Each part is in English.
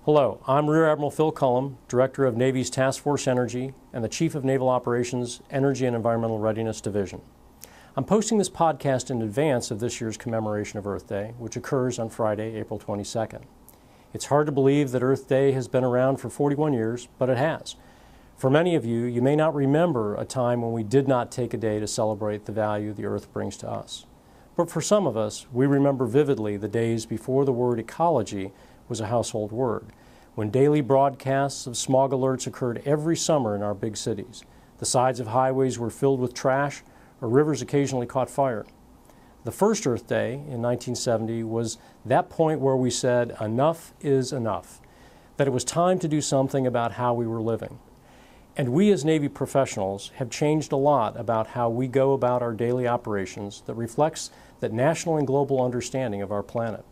Hello, I'm Rear Admiral Phil Cullom, Director of Navy's Task Force Energy and the Chief of Naval Operations, Energy and Environmental Readiness Division. I'm posting this podcast in advance of this year's commemoration of Earth Day, which occurs on Friday, April 22nd. It's hard to believe that Earth Day has been around for 41 years, but it has. For many of you, you may not remember a time when we did not take a day to celebrate the value the Earth brings to us. But for some of us, we remember vividly the days before the word ecology was a household word, when daily broadcasts of smog alerts occurred every summer in our big cities. The sides of highways were filled with trash, or rivers occasionally caught fire. The first Earth Day in 1970 was that point where we said enough is enough, that it was time to do something about how we were living. And we as Navy professionals have changed a lot about how we go about our daily operations that reflects that national and global understanding of our planet.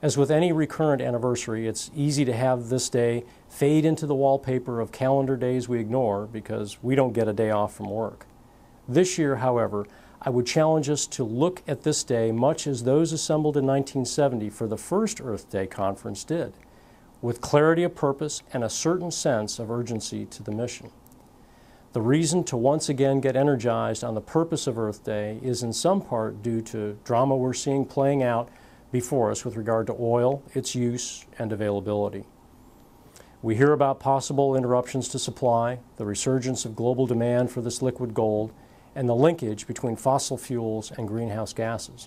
As with any recurrent anniversary, it's easy to have this day fade into the wallpaper of calendar days we ignore because we don't get a day off from work. This year, however, I would challenge us to look at this day much as those assembled in 1970 for the first Earth Day conference did, with clarity of purpose and a certain sense of urgency to the mission. The reason to once again get energized on the purpose of Earth Day is in some part due to drama we're seeing playing out before us with regard to oil, its use, and availability. We hear about possible interruptions to supply, the resurgence of global demand for this liquid gold, and the linkage between fossil fuels and greenhouse gases.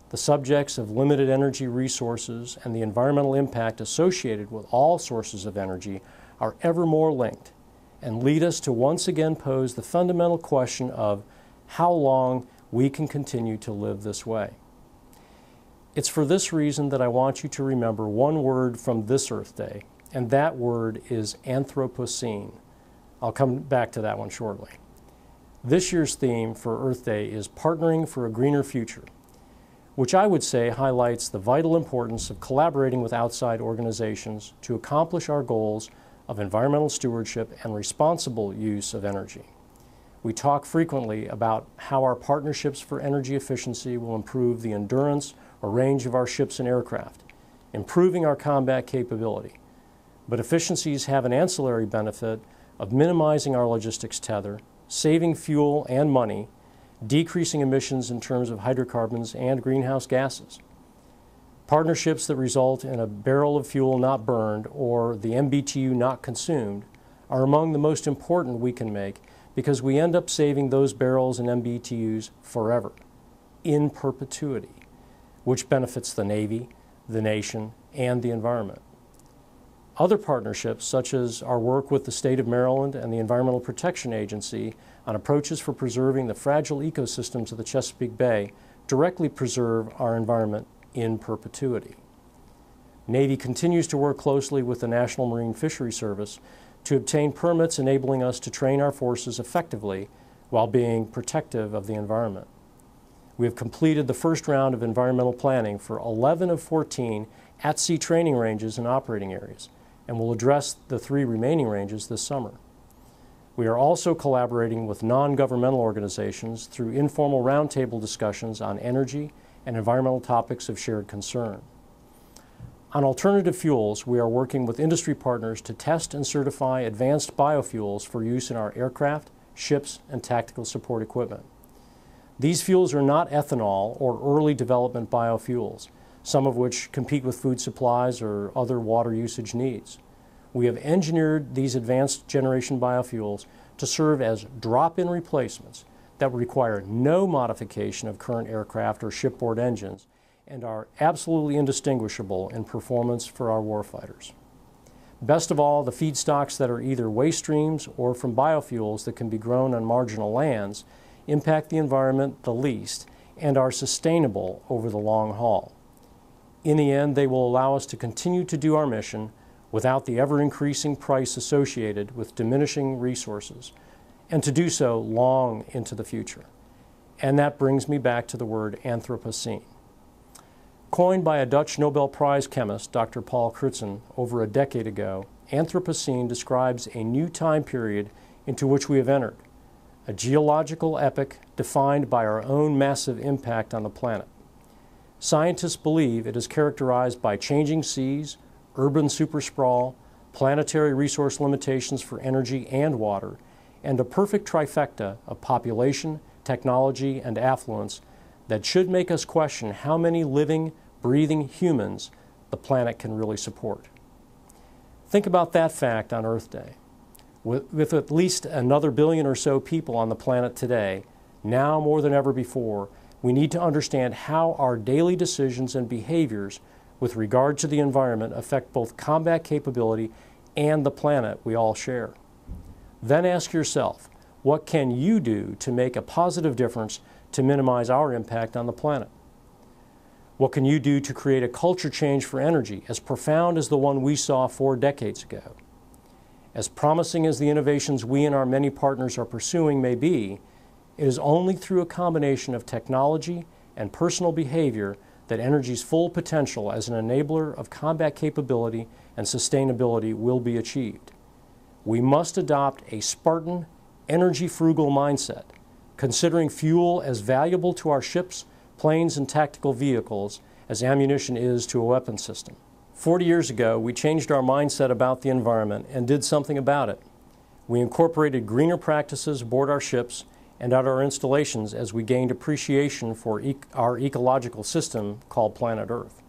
The subjects of limited energy resources and the environmental impact associated with all sources of energy are ever more linked and lead us to once again pose the fundamental question of how long we can continue to live this way. It's for this reason that I want you to remember one word from this Earth Day, and that word is Anthropocene. I'll come back to that one shortly. This year's theme for Earth Day is Partnering for a Greener Future, which I would say highlights the vital importance of collaborating with outside organizations to accomplish our goals of environmental stewardship and responsible use of energy. We talk frequently about how our partnerships for energy efficiency will improve the endurance or range of our ships and aircraft, improving our combat capability. But efficiencies have an ancillary benefit of minimizing our logistics tether, saving fuel and money, decreasing emissions in terms of hydrocarbons and greenhouse gases. Partnerships that result in a barrel of fuel not burned or the MBTU not consumed are among the most important we can make because we end up saving those barrels and MBTUs forever, in perpetuity, which benefits the Navy, the nation, and the environment. Other partnerships, such as our work with the state of Maryland and the Environmental Protection Agency on approaches for preserving the fragile ecosystems of the Chesapeake Bay, directly preserve our environment in perpetuity. Navy continues to work closely with the National Marine Fisheries Service to obtain permits enabling us to train our forces effectively while being protective of the environment. We have completed the first round of environmental planning for 11 of 14 at-sea training ranges and operating areas, and will address the 3 remaining ranges this summer. We are also collaborating with non-governmental organizations through informal roundtable discussions on energy and environmental topics of shared concern. On alternative fuels, we are working with industry partners to test and certify advanced biofuels for use in our aircraft, ships, and tactical support equipment. These fuels are not ethanol or early development biofuels, some of which compete with food supplies or other water usage needs. We have engineered these advanced generation biofuels to serve as drop-in replacements that require no modification of current aircraft or shipboard engines and are absolutely indistinguishable in performance for our warfighters. Best of all, the feedstocks that are either waste streams or from biofuels that can be grown on marginal lands impact the environment the least and are sustainable over the long haul. In the end, they will allow us to continue to do our mission without the ever-increasing price associated with diminishing resources, and to do so long into the future. And that brings me back to the word Anthropocene. Coined by a Dutch Nobel Prize chemist, Dr. Paul Crutzen, over a decade ago, Anthropocene describes a new time period into which we have entered, a geological epoch defined by our own massive impact on the planet. Scientists believe it is characterized by changing seas, urban supersprawl, planetary resource limitations for energy and water, and a perfect trifecta of population, technology, and affluence that should make us question how many living, breathing humans the planet can really support. Think about that fact on Earth Day. With at least another billion or so people on the planet today, now more than ever before, we need to understand how our daily decisions and behaviors with regard to the environment affect both combat capability and the planet we all share. Then ask yourself, what can you do to make a positive difference to minimize our impact on the planet? What can you do to create a culture change for energy as profound as the one we saw 4 decades ago? As promising as the innovations we and our many partners are pursuing may be, it is only through a combination of technology and personal behavior that energy's full potential as an enabler of combat capability and sustainability will be achieved. We must adopt a Spartan, energy-frugal mindset, considering fuel as valuable to our ships, planes, and tactical vehicles as ammunition is to a weapon system. 40 years ago, we changed our mindset about the environment and did something about it. We incorporated greener practices aboard our ships and at our installations as we gained appreciation for our ecological system called planet Earth.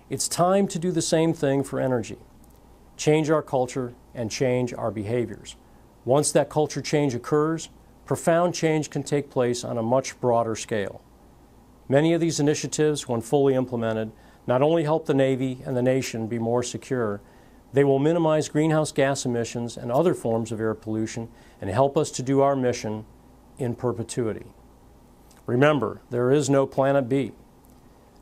It's time to do the same thing for energy. Change our culture and change our behaviors. Once that culture change occurs, profound change can take place on a much broader scale. Many of these initiatives, when fully implemented, not only help the Navy and the nation be more secure, they will minimize greenhouse gas emissions and other forms of air pollution and help us to do our mission in perpetuity. Remember, there is no Planet B.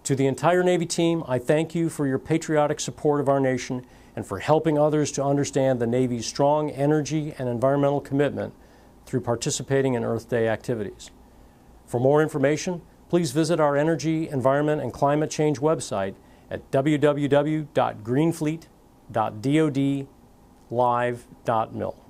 To the entire Navy team, I thank you for your patriotic support of our nation and for helping others to understand the Navy's strong energy and environmental commitment through participating in Earth Day activities. For more information, please visit our Energy, Environment, and Climate Change website at www.greenfleet.dodlive.mil.